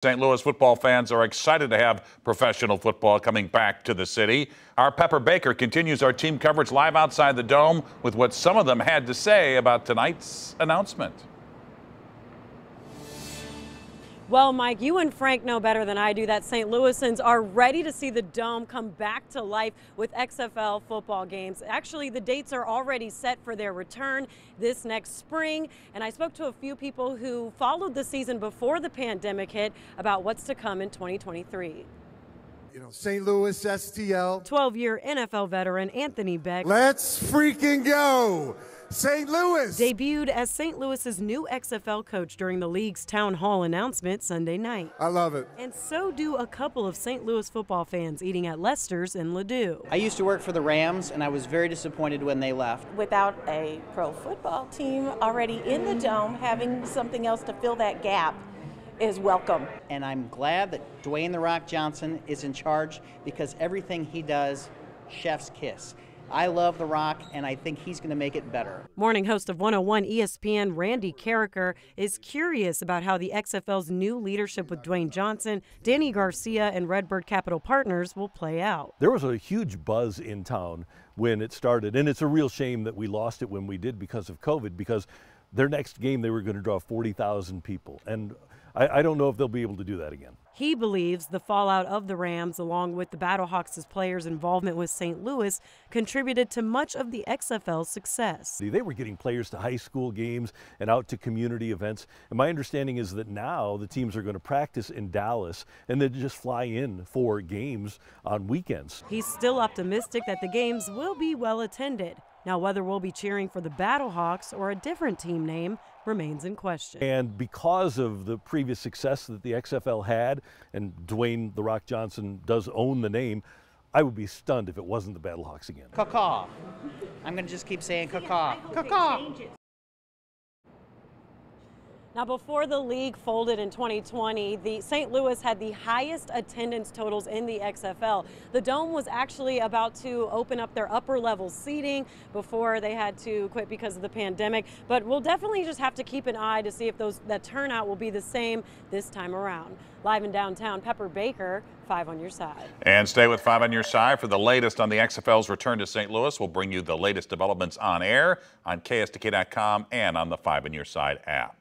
St. Louis football fans are excited to have professional football coming back to the city. Our Pepper Baker continues our team coverage live outside the Dome with what some of them had to say about tonight's announcement. Well, Mike, you and Frank know better than I do that St. Louisans are ready to see the Dome come back to life with XFL football games. Actually, the dates are already set for their return this next spring, and I spoke to a few people who followed the season before the pandemic hit about what's to come in 2023. St. Louis STL. 12-year NFL veteran Anthony Becht. Let's freaking go! St. Louis! Debuted as St. Louis's new XFL coach during the league's town hall announcement Sunday night. I love it. And so do a couple of St. Louis football fans eating at Lester's in Ladue. I used to work for the Rams, and I was very disappointed when they left. Without a pro football team already in the Dome, having something else to fill that gap is welcome. And I'm glad that Dwayne "The Rock" Johnson is in charge because everything he does, chef's kiss. I love The Rock, and I think he's going to make it better. Morning host of 101 ESPN, Randy Carricker, is curious about how the XFL's new leadership with Dwayne Johnson, Danny Garcia, and Redbird Capital Partners will play out. There was a huge buzz in town when it started, and it's a real shame that we lost it when we did because of COVID, because their next game they were going to draw 40,000 people, and I don't know if they'll be able to do that again. He believes the fallout of the Rams, along with the Battlehawks' players' involvement with St. Louis, contributed to much of the XFL's success. They were getting players to high school games and out to community events. And my understanding is that now the teams are going to practice in Dallas and then just fly in for games on weekends. He's still optimistic that the games will be well attended. Now, whether we'll be cheering for the Battlehawks or a different team name remains in question. And because of the previous success that the XFL had, and Dwayne "The Rock" Johnson does own the name, I would be stunned if it wasn't the Battlehawks again. Caw-caw. I'm going to just keep saying caw-caw. Caw-caw. Now, before the league folded in 2020, the St. Louis had the highest attendance totals in the XFL. The Dome was actually about to open up their upper level seating before they had to quit because of the pandemic. But we'll definitely just have to keep an eye to see if that turnout will be the same this time around. Live in downtown, Pepper Baker, 5 on your side. And stay with 5 on your side for the latest on the XFL's return to St. Louis. We'll bring you the latest developments on air on KSTK.com and on the 5 on your side app.